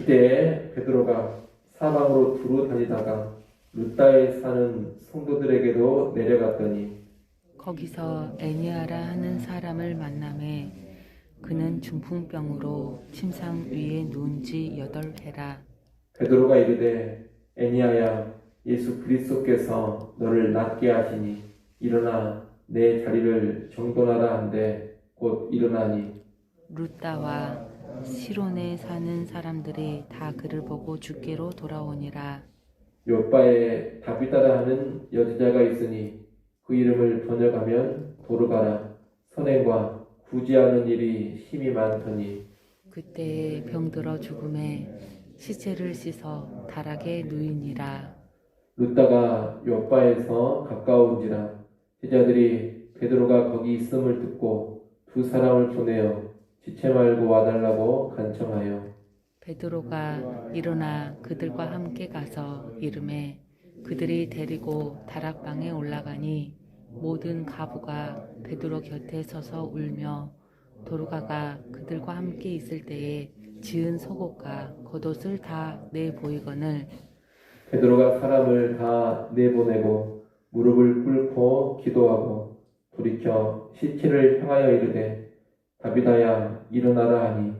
이때에 베드로가 사방으로 두루 다니다가 룻다에 사는 성도들에게도 내려갔더니 거기서 애니아라 하는 사람을 만나매 그는 중풍병으로 침상 위에 누운 지 8해라. 베드로가 이르되 애니아야 예수 그리스도께서 너를 낫게 하시니 일어나 내 자리를 정돈하라 한데 곧 일어나니 룻다와 시론에 사는 사람들이 다 그를 보고 주께로 돌아오니라. 요바에 다비다라 하는 여자가 있으니 그 이름을 번역하면 도르가라. 선행과 구제하는 일이 힘이 많더니 그때에 병들어 죽음에 시체를 씻어 다락에 누이니라. 룻다가 요바에서 가까운지라 제자들이 베드로가 거기 있음을 듣고 두 사람을 보내어 지체 말고 와달라고 간청하여 베드로가 일어나 그들과 함께 가서 이르매 그들이 데리고 다락방에 올라가니 모든 가부가 베드로 곁에 서서 울며 도르가가 그들과 함께 있을 때에 지은 속옷과 겉옷을 다 내보이거늘 베드로가 사람을 다 내보내고 무릎을 꿇고 기도하고 돌이켜 시체를 향하여 이르되 다비다야 일어나라 하니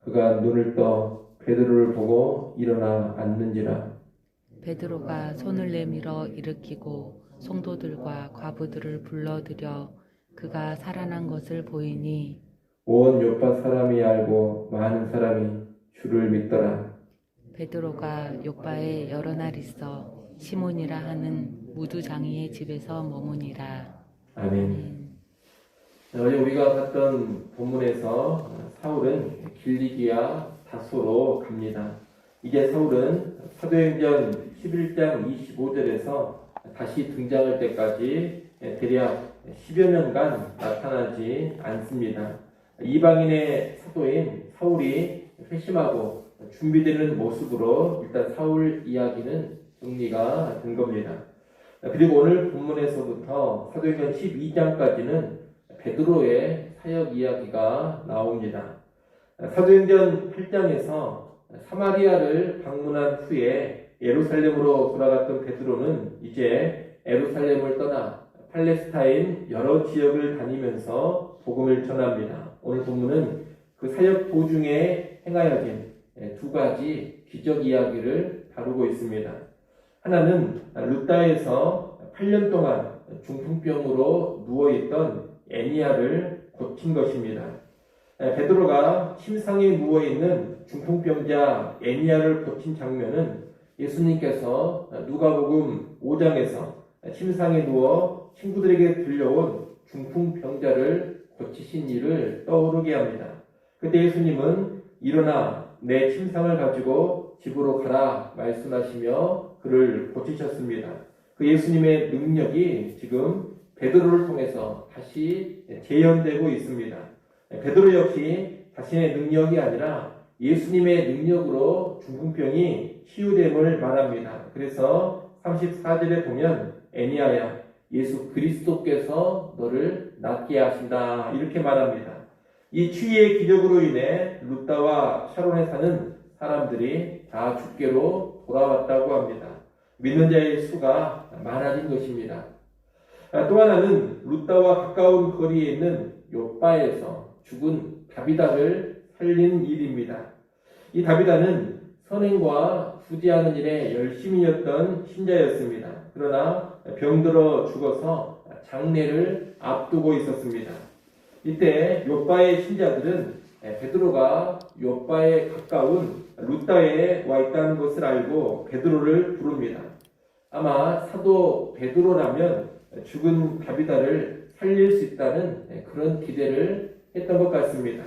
그가 눈을 떠 베드로를 보고 일어나 앉는지라. 베드로가 손을 내밀어 일으키고 성도들과 과부들을 불러들여 그가 살아난 것을 보이니 온 요파 사람이 알고 많은 사람이 주를 믿더라. 베드로가 요바에 여러 날 있어 시몬이라 하는 무두장이의 집에서 머무니라. 아멘. 어제 우리가 봤던 본문에서 사울은 길리기아 다소로 갑니다. 이제 사울은 사도행전 11장 25절에서 다시 등장할 때까지 대략 10여 년간 나타나지 않습니다. 이방인의 사도인 사울이 회심하고 준비되는 모습으로 일단 사울 이야기는 정리가 된 겁니다. 그리고 오늘 본문에서부터 사도행전 12장까지는 베드로의 사역 이야기가 나옵니다. 사도행전 8장에서 사마리아를 방문한 후에 예루살렘으로 돌아갔던 베드로는 이제 예루살렘을 떠나 팔레스타인 여러 지역을 다니면서 복음을 전합니다. 오늘 본문은 그 사역 도중에 행하여진 두 가지 기적 이야기를 다루고 있습니다. 하나는 룻다에서 8년 동안 중풍병으로 누워있던 애니아를 고친 것입니다. 베드로가 침상에 누워있는 중풍병자 애니아를 고친 장면은 예수님께서 누가복음 5장에서 침상에 누워 친구들에게 들려온 중풍병자를 고치신 일을 떠오르게 합니다. 그때 예수님은 일어나 내 침상을 가지고 집으로 가라 말씀하시며 그를 고치셨습니다. 그 예수님의 능력이 지금 베드로를 통해서 다시 재현되고 있습니다. 베드로 역시 자신의 능력이 아니라 예수님의 능력으로 중풍병이 치유됨을 말합니다. 그래서 34절에 보면 애니아야 예수 그리스도께서 너를 낫게 하신다 이렇게 말합니다. 이 치유의 기적으로 인해 룻다와 샤론에 사는 사람들이 다 주께로 돌아왔다고 합니다. 믿는 자의 수가 많아진 것입니다. 또 하나는 룻다와 가까운 거리에 있는 요바에서 죽은 다비다를 살린 일입니다. 이 다비다는 선행과 구제하는 일에 열심이었던 신자였습니다. 그러나 병들어 죽어서 장례를 앞두고 있었습니다. 이때 요바의 신자들은 베드로가 요바에 가까운 룻다에 와 있다는 것을 알고 베드로를 부릅니다. 아마 사도 베드로라면 죽은 다비다를 살릴 수 있다는 그런 기대를 했던 것 같습니다.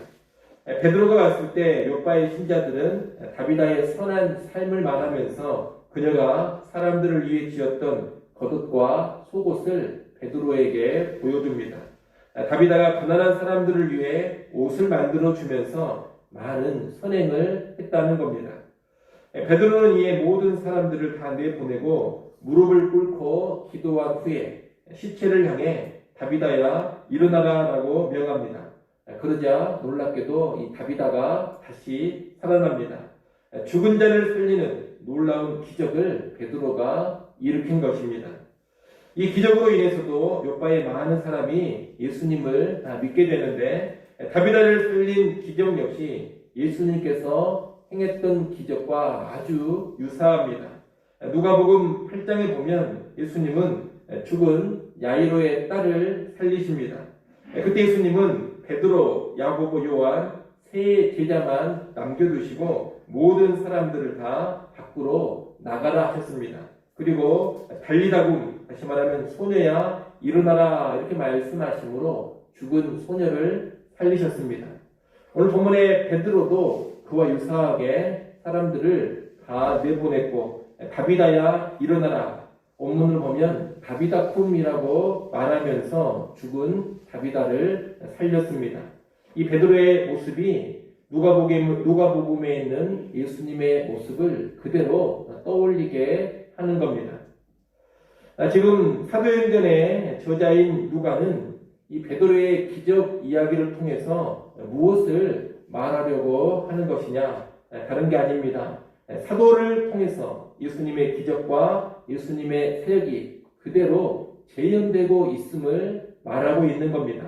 베드로가 왔을 때 요바의 신자들은 다비다의 선한 삶을 말하면서 그녀가 사람들을 위해 지었던 겉옷과 속옷을 베드로에게 보여줍니다. 다비다가 가난한 사람들을 위해 옷을 만들어 주면서 많은 선행을 했다는 겁니다. 베드로는 이에 모든 사람들을 다 내보내고 무릎을 꿇고 기도한 후에 시체를 향해 다비다야 일어나라 라고 명합니다. 그러자 놀랍게도 이 다비다가 다시 살아납니다. 죽은 자를 살리는 놀라운 기적을 베드로가 일으킨 것입니다. 이 기적으로 인해서도 요바의 많은 사람이 예수님을 믿게 되는데, 다비다를 살린 기적 역시 예수님께서 행했던 기적과 아주 유사합니다. 누가복음 8장에 보면 예수님은 죽은 야이로의 딸을 살리십니다. 그때 예수님은 베드로, 야고보, 요한 세 제자만 남겨두시고 모든 사람들을 다 밖으로 나가라 하셨습니다. 그리고 달리다굼, 다시 말하면 소녀야 일어나라 이렇게 말씀하심으로 죽은 소녀를 살리셨습니다. 오늘 본문의 베드로도 그와 유사하게 사람들을 다 내보냈고, 다비다야 일어나라, 원문을 보면 다비다쿰이라고 말하면서 죽은 다비다를 살렸습니다. 이 베드로의 모습이 누가복음에 있는 예수님의 모습을 그대로 떠올리게 하는 겁니다. 지금 사도행전의 저자인 누가는 이 베드로의 기적 이야기를 통해서 무엇을 말하려고 하는 것이냐? 다른 게 아닙니다. 사도를 통해서 예수님의 기적과 예수님의 사역이 그대로 재현되고 있음을 말하고 있는 겁니다.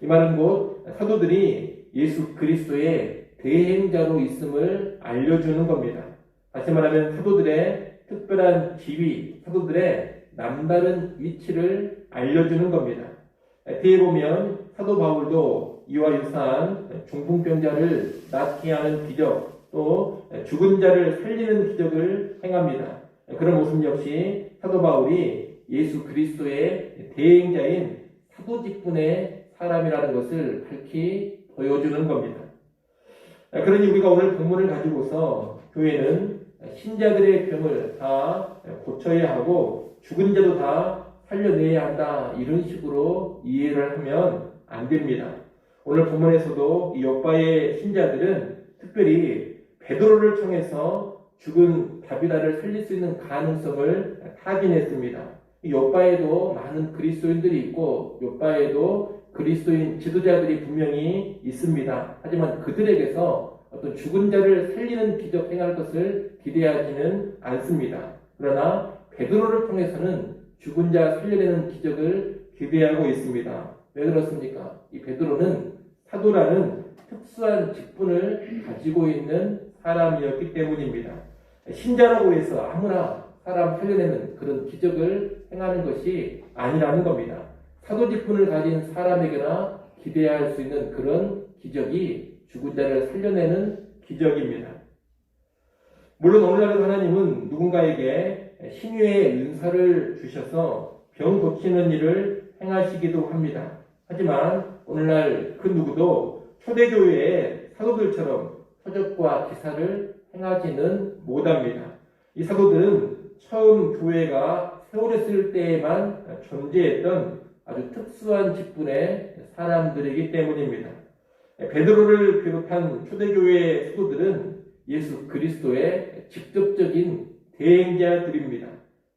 이 말은 곧 사도들이 예수 그리스도의 대행자로 있음을 알려주는 겁니다. 다시 말하면 사도들의 특별한 지위, 사도들의 남다른 위치를 알려주는 겁니다. 뒤에 보면 사도 바울도 이와 유사한 중풍병자를 낫게 하는 기적, 또 죽은 자를 살리는 기적을 행합니다. 그런 모습 역시 사도 바울이 예수 그리스도의 대행자인 사도 직분의 사람이라는 것을 밝히 보여주는 겁니다. 그러니 우리가 오늘 본문을 가지고서 교회는 신자들의 병을 다 고쳐야 하고 죽은 자도 다 살려내야 한다, 이런 식으로 이해를 하면 안 됩니다. 오늘 본문에서도 이 요바의 신자들은 특별히 베드로를 통해서 죽은 다비다를 살릴 수 있는 가능성을 타진했습니다. 요바에도 많은 그리스도인들이 있고 요바에도 그리스도인 지도자들이 분명히 있습니다. 하지만 그들에게서 어떤 죽은 자를 살리는 기적 행할 것을 기대하지는 않습니다. 그러나 베드로를 통해서는 죽은 자 살려내는 기적을 기대하고 있습니다. 왜 그렇습니까? 이 베드로는 사도라는 특수한 직분을 가지고 있는 사람이었기 때문입니다. 신자라고 해서 아무나 사람 살려내는 그런 기적을 행하는 것이 아니라는 겁니다. 사도 직분을 가진 사람에게나 기대할 수 있는 그런 기적이 죽은 자를 살려내는 기적입니다. 물론 오늘날의 하나님은 누군가에게 신유의 은사를 주셔서 병 고치는 일을 행하시기도 합니다. 하지만 오늘날 그 누구도 초대교회의 사도들처럼 표적과 기사를 행하지는 못합니다. 이 사도들은 처음 교회가 세워졌을 때에만 존재했던 아주 특수한 직분의 사람들이기 때문입니다. 베드로를 비롯한 초대교회의 사도들은 예수 그리스도의 직접적인 대행자들입니다.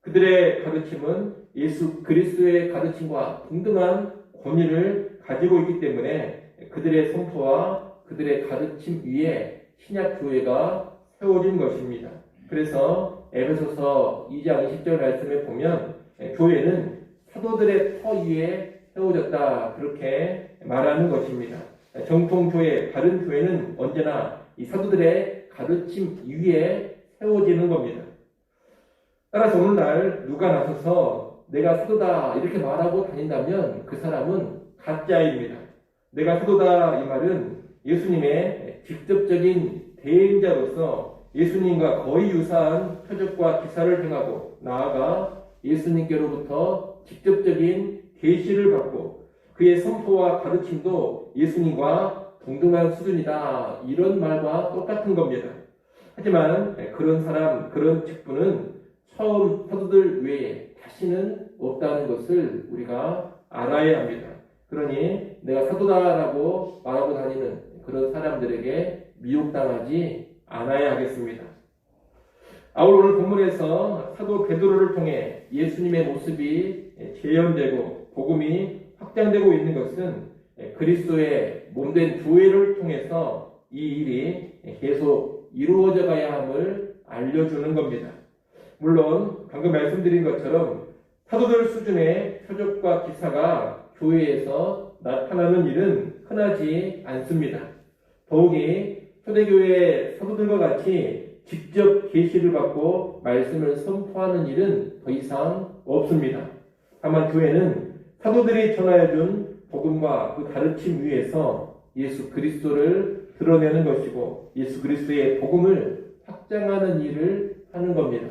그들의 가르침은 예수 그리스도의 가르침과 동등한 권위를 가지고 있기 때문에 그들의 선포와 그들의 가르침 위에 신약교회가 세워진 것입니다. 그래서 에베소서 2장 20절 말씀에 보면 교회는 사도들의 터 위에 세워졌다, 그렇게 말하는 것입니다. 정통교회, 다른 교회는 언제나 이 사도들의 가르침 위에 세워지는 겁니다. 따라서 오늘날 누가 나서서 내가 사도다 이렇게 말하고 다닌다면 그 사람은 가짜입니다. 내가 사도다 이 말은 예수님의 직접적인 대행자로서 예수님과 거의 유사한 표적과 기사를 행하고 나아가 예수님께로부터 직접적인 계시를 받고 그의 선포와 가르침도 예수님과 동등한 수준이다, 이런 말과 똑같은 겁니다. 하지만 그런 사람, 그런 직분은 처음 사도들 외에 다시는 없다는 것을 우리가 알아야 합니다. 그러니 내가 사도다라고 말하고 다니는 그런 사람들에게 미혹당하지 않아야 하겠습니다. 오늘 본문에서 사도 베드로를 통해 예수님의 모습이 재현되고 복음이 확장되고 있는 것은 그리스도의 몸된 교회를 통해서 이 일이 계속 이루어져 가야 함을 알려주는 겁니다. 물론 방금 말씀드린 것처럼 사도들 수준의 표적과 기사가 교회에서 나타나는 일은 흔하지 않습니다. 더욱이 초대교회 사도들과 같이 직접 계시를 받고 말씀을 선포하는 일은 더 이상 없습니다. 다만 교회는 사도들이 전하여준 복음과 그 가르침 위에서 예수 그리스도를 드러내는 것이고 예수 그리스도의 복음을 확장하는 일을 하는 겁니다.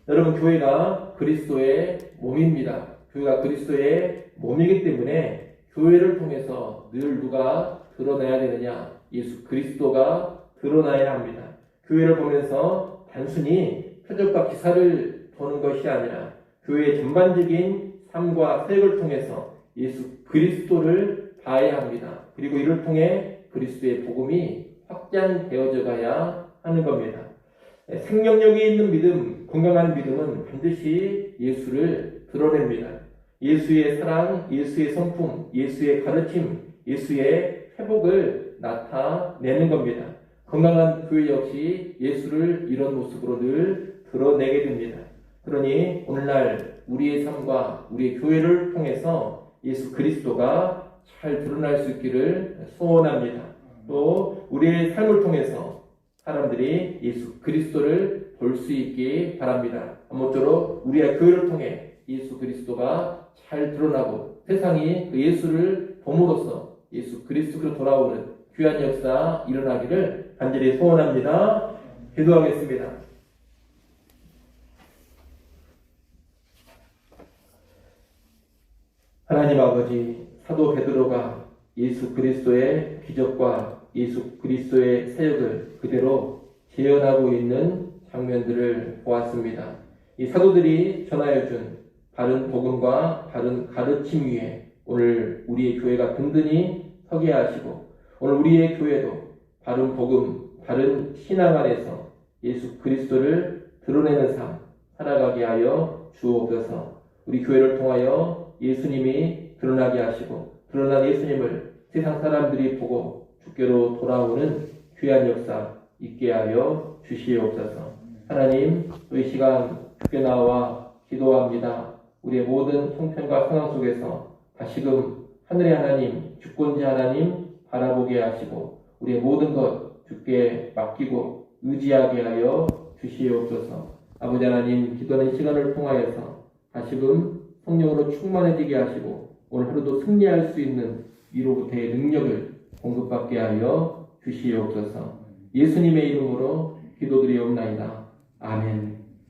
여러분, 교회가 그리스도의 몸입니다. 교회가 그리스도의 몸이기 때문에 교회를 통해서 늘 누가 드러나야 되느냐? 예수 그리스도가 드러나야 합니다. 교회를 보면서 단순히 표적과 기사를 보는 것이 아니라 교회의 전반적인 삶과 사역을 통해서 예수 그리스도를 봐야 합니다. 그리고 이를 통해 그리스도의 복음이 확장되어져 가야 하는 겁니다. 생명력이 있는 믿음, 건강한 믿음은 반드시 예수를 드러냅니다. 예수의 사랑, 예수의 성품, 예수의 가르침, 예수의 회복을 나타내는 겁니다. 건강한 교회 역시 예수를 이런 모습으로 늘 드러내게 됩니다. 그러니 오늘날 우리의 삶과 우리의 교회를 통해서 예수 그리스도가 잘 드러날 수 있기를 소원합니다. 또 우리의 삶을 통해서 사람들이 예수 그리스도를 볼 수 있기 바랍니다. 아무쪼록 우리의 교회를 통해 예수 그리스도가 잘 드러나고 세상이 그 예수를 봄으로써 예수 그리스도로 돌아오는 귀한 역사 일어나기를 간절히 소원합니다. 기도하겠습니다. 하나님 아버지, 사도 베드로가 예수 그리스도의 기적과 예수 그리스도의 사역을 그대로 재현하고 있는 장면들을 보았습니다. 이 사도들이 전하여준 바른 복음과 바른 가르침 위에 오늘 우리의 교회가 든든히 서게 하시고 오늘 우리의 교회도 바른 복음, 바른 신앙 안에서 예수 그리스도를 드러내는 삶 살아가게 하여 주옵소서. 우리 교회를 통하여 예수님이 드러나게 하시고 드러난 예수님을 세상 사람들이 보고 주께로 돌아오는 귀한 역사 있게 하여 주시옵소서. 하나님, 또 이 시간 주께 나와 기도합니다. 우리의 모든 형편과 상황 속에서 다시금 하늘의 하나님, 주권자 하나님 바라보게 하시고 우리의 모든 것 주께 맡기고 의지하게 하여 주시옵소서. 아버지 하나님, 기도하는 시간을 통하여서 다시금 성령으로 충만해지게 하시고 오늘 하루도 승리할 수 있는 위로부터의 능력을 공급받게 하여 주시옵소서. 예수님의 이름으로 기도드리옵나이다. 아멘.